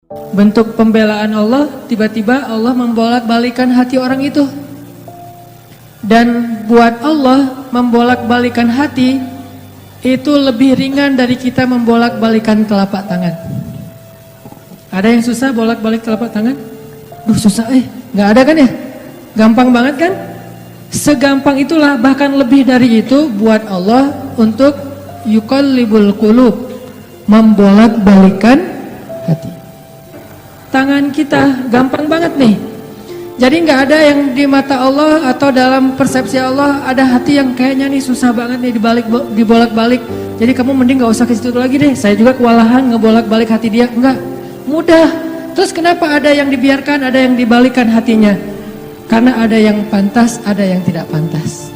Bentuk pembelaan Allah, tiba-tiba Allah membolak-balikan hati orang itu. Dan buat Allah membolak-balikan hati itu lebih ringan dari kita membolak-balikan telapak tangan. Ada yang susah bolak-balik telapak tangan? Susah nggak ada kan ya? Gampang banget kan? Segampang itulah, bahkan lebih dari itu buat Allah untuk yuqallibul qulub, membolak-balikan hati. Tangan kita gampang banget nih. Jadi nggak ada yang di mata Allah atau dalam persepsi Allah ada hati yang kayaknya nih susah banget nih dibolak-balik. Jadi kamu mending nggak usah ke situ lagi deh. Saya juga kewalahan ngebolak-balik hati dia. Enggak, mudah. Terus kenapa ada yang dibiarkan, ada yang dibalikan hatinya? Karena ada yang pantas, ada yang tidak pantas.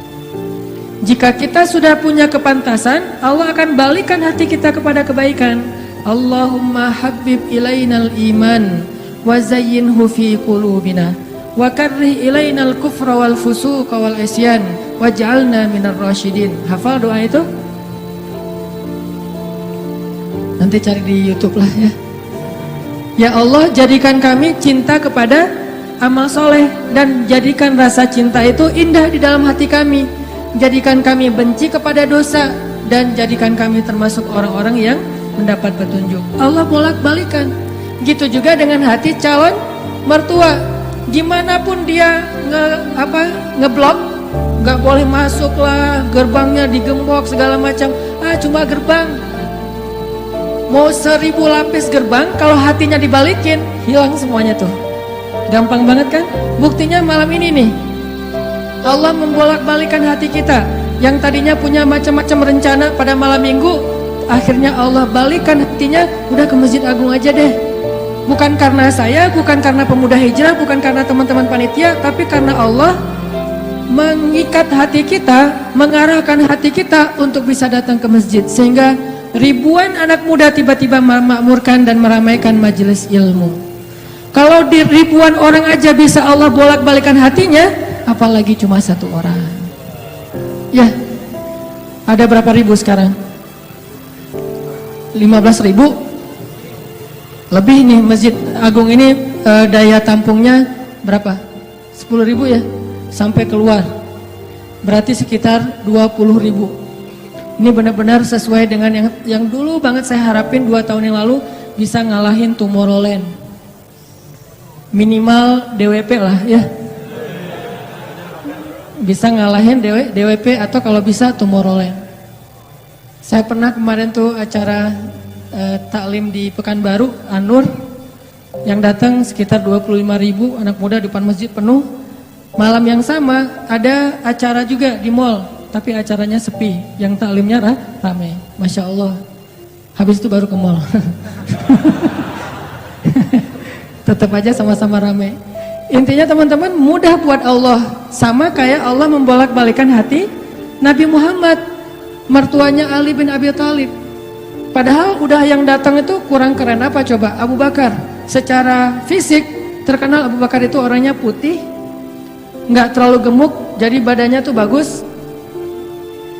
Jika kita sudah punya kepantasan, Allah akan balikan hati kita kepada kebaikan. Allahumma habbib ilainal iman wa zayyinhu fi qulubina wa karrih ilainal kufra wal fusuqa wal isyan waj'alna minar rasyidin. Hafal doa itu? Nanti cari di YouTube lah ya. Ya Allah, jadikan kami cinta kepada amal soleh dan jadikan rasa cinta itu indah di dalam hati kami. Jadikan kami benci kepada dosa dan jadikan kami termasuk orang-orang yang mendapat petunjuk. Allah bolak-balikan. Gitu juga dengan hati calon mertua. Gimana pun dia ngeblok, nggak boleh masuk lah, gerbangnya digembok segala macam. Cuma gerbang. Mau 1000 lapis gerbang, kalau hatinya dibalikin, hilang semuanya tuh. Gampang banget kan? Buktinya malam ini nih, Allah membolak-balikan hati kita. Yang tadinya punya macam-macam rencana pada malam minggu, akhirnya Allah balikan hatinya, udah ke Masjid Agung aja deh. Bukan karena saya, bukan karena pemuda hijrah, bukan karena teman-teman panitia, tapi karena Allah mengikat hati kita, mengarahkan hati kita untuk bisa datang ke masjid. Sehingga ribuan anak muda tiba-tiba memakmurkan dan meramaikan majelis ilmu. Kalau di ribuan orang aja bisa Allah bolak-balikan hatinya, apalagi cuma satu orang. Ya, ada berapa ribu sekarang? 15.000? Lebih nih Masjid Agung ini daya tampungnya berapa? 10.000 ya? Sampai keluar. Berarti sekitar 20.000. Ini benar-benar sesuai dengan yang dulu banget saya harapin 2 tahun yang lalu bisa ngalahin Tomorrowland. Minimal DWP lah ya. Bisa ngalahin DWP atau kalau bisa Tomorrowland. Saya pernah kemarin tuh acara taklim di Pekanbaru, Anur, yang datang sekitar 25.000 anak muda di depan masjid penuh. Malam yang sama ada acara juga di mall, tapi acaranya sepi, yang taklimnya ramai. Masya Allah. Habis itu baru ke mall. Tetap aja sama-sama ramai. Intinya teman-teman, mudah buat Allah. Sama kayak Allah membolak-balikan hati Nabi Muhammad, mertuanya Ali bin Abi Thalib. Padahal udah yang datang itu kurang keren apa coba? Abu Bakar. Secara fisik terkenal Abu Bakar itu orangnya putih, nggak terlalu gemuk, jadi badannya tuh bagus.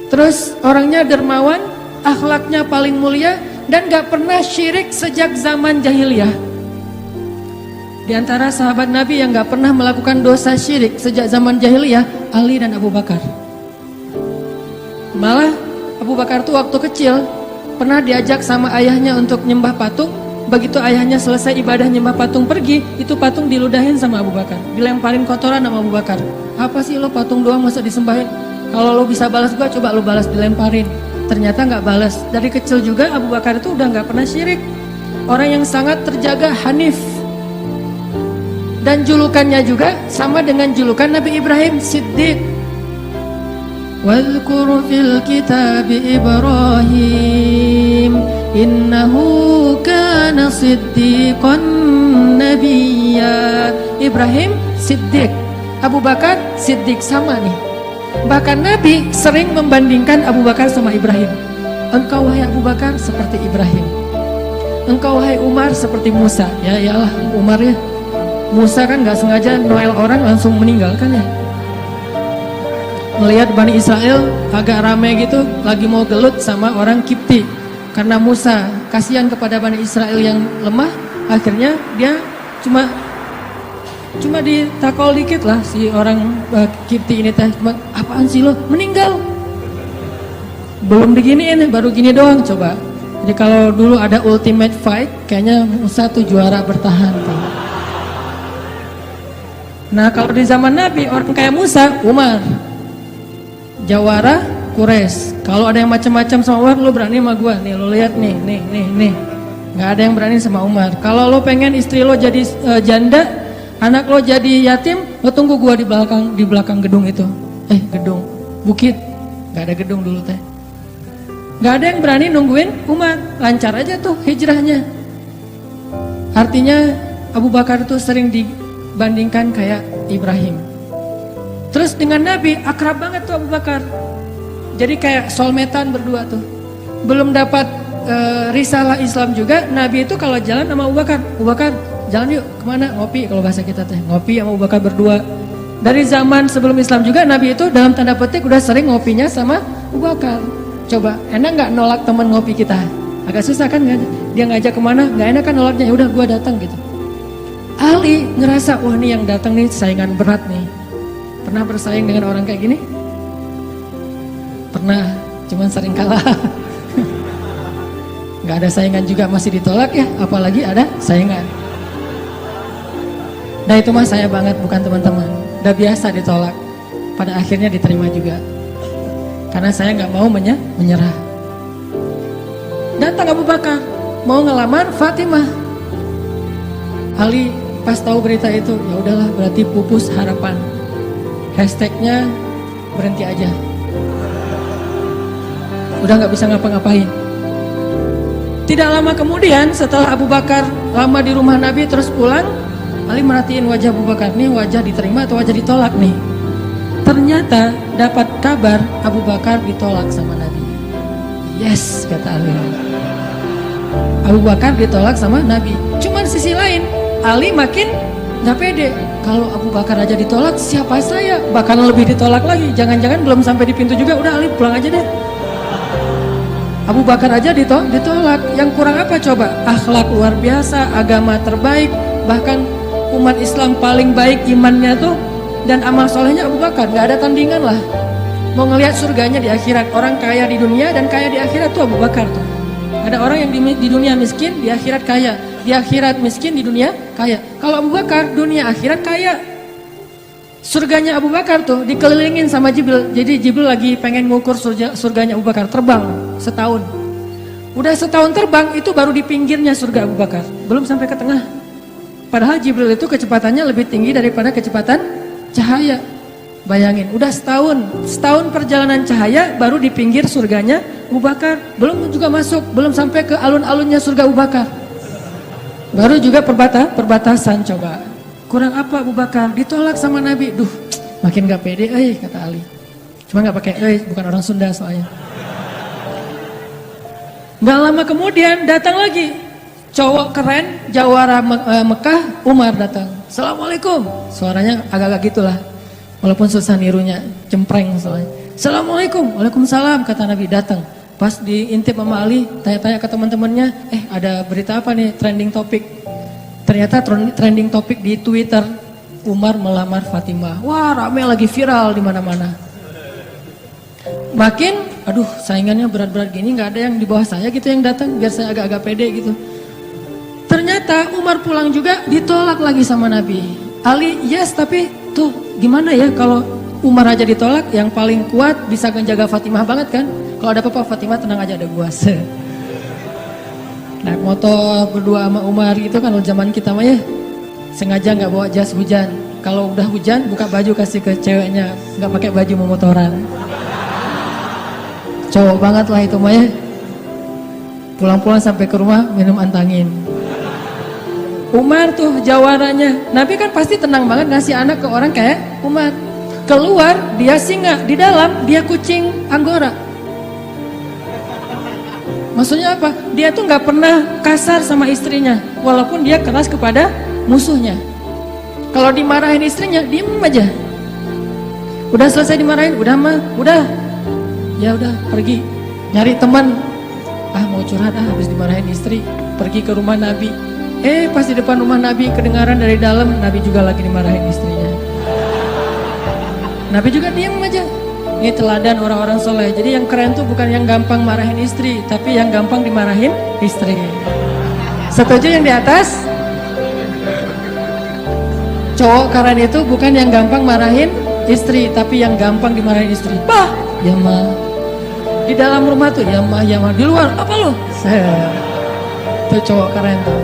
Terus orangnya dermawan, akhlaknya paling mulia, dan nggak pernah syirik sejak zaman jahiliyah. Di antara sahabat Nabi yang gak pernah melakukan dosa syirik sejak zaman jahiliyah, Ali dan Abu Bakar. Malah Abu Bakar tuh waktu kecil pernah diajak sama ayahnya untuk nyembah patung. Begitu ayahnya selesai ibadah nyembah patung pergi, itu patung diludahin sama Abu Bakar, dilemparin kotoran sama Abu Bakar. Apa sih lo patung doang masa disembahin? Kalau lo bisa balas gua, coba lo balas, dilemparin. Ternyata gak balas. Dari kecil juga Abu Bakar itu udah gak pernah syirik. Orang yang sangat terjaga, hanif. Dan julukannya juga sama dengan julukan Nabi Ibrahim, Siddiq. Wadhkur fil kitab Ibrahim innahu kana siddiqan nabiyya. Ibrahim Siddiq, Abu Bakar Siddiq, sama nih. Bahkan Nabi sering membandingkan Abu Bakar sama Ibrahim. Engkau wahai Abu Bakar seperti Ibrahim, engkau wahai Umar seperti Musa. Ya iyalah Umar ya. Musa kan gak sengaja Noel orang langsung meninggal kan ya. Melihat Bani Israel agak ramai gitu, lagi mau gelut sama orang Kipti. Karena Musa kasihan kepada Bani Israel yang lemah, Akhirnya dia cuma ditakol dikit lah si orang Kipti ini teh. Cuma apaan sih lo? Meninggal. Belum diginiin, baru gini doang coba. Jadi kalau dulu ada ultimate fight, kayaknya Musa tuh juara bertahan tuh. Nah kalau di zaman Nabi, orang kayak Musa, Umar. Jawara, Quraisy. Kalau ada yang macam-macam sama Umar, lo berani sama gua. Nih lo lihat nih. Nggak ada yang berani sama Umar. Kalau lo pengen istri lo jadi janda, anak lo jadi yatim, lo tunggu gua di belakang gedung itu. Gedung, bukit. Nggak ada gedung dulu teh. Nggak ada yang berani nungguin Umar. Lancar aja tuh hijrahnya. Artinya Abu Bakar tuh sering dibandingkan kayak Ibrahim. Terus dengan Nabi akrab banget tuh Abu Bakar. Jadi kayak soulmate-an berdua tuh. Belum dapat risalah Islam juga, Nabi itu kalau jalan sama Abu Bakar jalan yuk kemana, ngopi, kalau bahasa kita teh ngopi sama Abu Bakar berdua. Dari zaman sebelum Islam juga Nabi itu dalam tanda petik udah sering ngopinya sama Abu Bakar. Coba enak nggak nolak teman ngopi kita? Agak susah kan, nggak? Dia ngajak kemana, nggak enak kan nolaknya. Ya udah gue datang gitu. Ali ngerasa wah nih yang datang nih saingan berat nih. Pernah bersaing dengan orang kayak gini? Pernah, cuman sering kalah. Nggak ada saingan juga masih ditolak ya, apalagi ada saingan. Nah itu mah saya banget, bukan teman-teman. Udah biasa ditolak, pada akhirnya diterima juga. Karena saya nggak mau menyerah. Datang Abu Bakar, mau ngelamar Fatimah. Ali pas tahu berita itu, ya udahlah berarti pupus harapan. Hashtagnya berhenti aja. Udah nggak bisa ngapa-ngapain. Tidak lama kemudian setelah Abu Bakar lama di rumah Nabi terus pulang, Ali merhatiin wajah Abu Bakar, nih wajah diterima atau wajah ditolak nih. Ternyata dapat kabar Abu Bakar ditolak sama Nabi. Yes, kata Ali. Abu Bakar ditolak sama Nabi. Cuman sisi lain, Ali makin gak pede. Kalau Abu Bakar aja ditolak, siapa saya? Bahkan lebih ditolak lagi. Jangan-jangan belum sampai di pintu juga, udah Ali pulang aja deh. Abu Bakar aja ditolak. Yang kurang apa coba? Akhlak luar biasa, agama terbaik, bahkan umat Islam paling baik imannya tuh dan amal solehnya Abu Bakar. Gak ada tandingan lah. Mau ngelihat surganya di akhirat, orang kaya di dunia dan kaya di akhirat tuh Abu Bakar tuh. Ada orang yang di dunia miskin, di akhirat kaya. Di akhirat miskin, di dunia kaya. Kalau Abu Bakar, dunia akhirat kaya. Surganya Abu Bakar tuh dikelilingin sama Jibril. Jadi Jibril lagi pengen ngukur surganya Abu Bakar, terbang setahun. Udah setahun terbang, itu baru di pinggirnya surga Abu Bakar, belum sampai ke tengah. Padahal Jibril itu kecepatannya lebih tinggi daripada kecepatan cahaya. Bayangin, udah setahun perjalanan cahaya baru di pinggir surganya Abu Bakar. Belum juga masuk, belum sampai ke alun-alunnya surga Abu Bakar. Baru juga perbatasan coba. Kurang apa Abu Bakar? Ditolak sama Nabi. Duh, makin gak pede, kata Ali. Cuma gak pakai bukan orang Sunda soalnya. Gak lama kemudian datang lagi cowok keren, jawara Mekah, Umar datang. Assalamualaikum. Suaranya agak-agak gitulah. Walaupun susah nirunya, cempreng soalnya. Assalamualaikum. Waalaikumsalam, kata Nabi. Datang. Pas diintip sama Ali, tanya-tanya ke teman-temannya, ada berita apa nih trending topik? Ternyata trending topik di Twitter, Umar melamar Fatimah. Wah, rame lagi viral di mana-mana. Makin, aduh, saingannya berat-berat gini, nggak ada yang di bawah saya gitu yang datang, biar saya agak-agak pede gitu. Ternyata Umar pulang juga ditolak lagi sama Nabi. Ali, yes, tapi tuh gimana ya kalau Umar aja ditolak, yang paling kuat bisa menjaga Fatimah banget kan? Kalau ada apa-apa Fatimah tenang aja, ada gua. Naik motor berdua sama Umar gitu kan, zaman kita mah ya. Sengaja nggak bawa jas hujan. Kalau udah hujan buka baju kasih ke ceweknya, nggak pakai baju mau motoran. Cowok banget lah itu mah ya. Pulang-pulang sampai ke rumah minum antangin. Umar tuh jawarannya. Nabi kan pasti tenang banget ngasih anak ke orang kayak Umar. Keluar dia singa, di dalam dia kucing Anggora. Maksudnya apa? Dia tuh nggak pernah kasar sama istrinya, walaupun dia keras kepada musuhnya. Kalau dimarahin istrinya, diem aja. Udah selesai dimarahin, udah mah, udah. Ya udah, pergi nyari teman. Mau curhat habis dimarahin istri, pergi ke rumah Nabi. Pas di depan rumah Nabi kedengaran dari dalam, Nabi juga lagi dimarahin istrinya. Nabi juga diam aja. Ini teladan orang-orang soleh. Jadi yang keren tuh bukan yang gampang marahin istri, tapi yang gampang dimarahin istri. Setuju yang di atas? Cowok keren itu bukan yang gampang marahin istri, tapi yang gampang dimarahin istri. Bah, ya ma. Di dalam rumah tuh ya ma. Di luar apa lo? Tuh cowok keren tuh.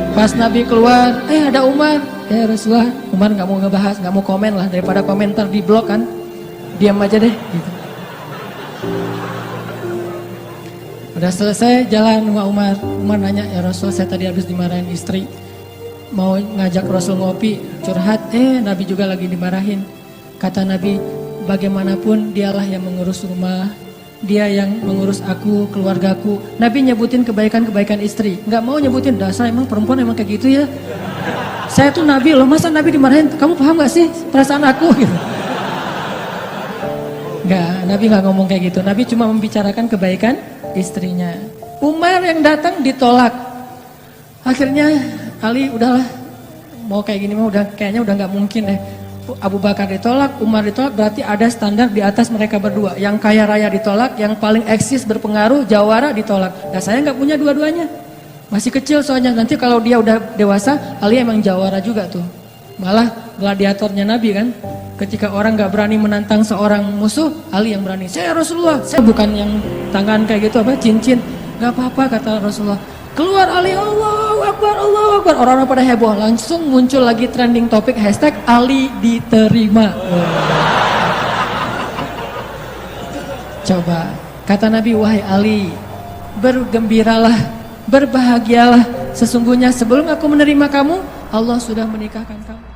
Pas Nabi keluar, ada Umar. Ya Rasulullah, Umar nggak mau ngebahas, nggak mau komen lah, daripada komentar di blog kan. Diam aja deh gitu. Udah selesai jalan sama Umar. Umar nanya, ya Rasul, saya tadi habis dimarahin istri, mau ngajak Rasul ngopi, curhat, Nabi juga lagi dimarahin. Kata Nabi, bagaimanapun dialah yang mengurus rumah, dia yang mengurus aku, keluargaku. Nabi nyebutin kebaikan-kebaikan istri, nggak mau nyebutin dasar emang perempuan emang kayak gitu ya. Saya tuh Nabi loh, masa Nabi dimarahin, kamu paham gak sih perasaan aku gitu. Enggak, Nabi nggak ngomong kayak gitu. Nabi cuma membicarakan kebaikan istrinya. Umar yang datang ditolak. Akhirnya Ali udahlah, mau kayak gini mah kayaknya udah nggak mungkin deh. Abu Bakar ditolak, Umar ditolak, berarti ada standar di atas mereka berdua. Yang kaya raya ditolak, yang paling eksis berpengaruh, jawara ditolak. Nah saya nggak punya dua-duanya, masih kecil soalnya. Nanti kalau dia udah dewasa, Ali emang jawara juga tuh. Malah gladiatornya Nabi kan. Ketika orang gak berani menantang seorang musuh, Ali yang berani. Saya Rasulullah, saya bukan yang tangan kayak gitu apa cincin. Gak apa-apa kata Rasulullah. Keluar Ali, Allahu Akbar, Allahu Akbar. Orang-orang pada heboh, langsung muncul lagi trending topik hashtag Ali diterima. Coba, kata Nabi, wahai Ali, bergembiralah, berbahagialah. Sesungguhnya sebelum aku menerima kamu, Allah sudah menikahkan kamu.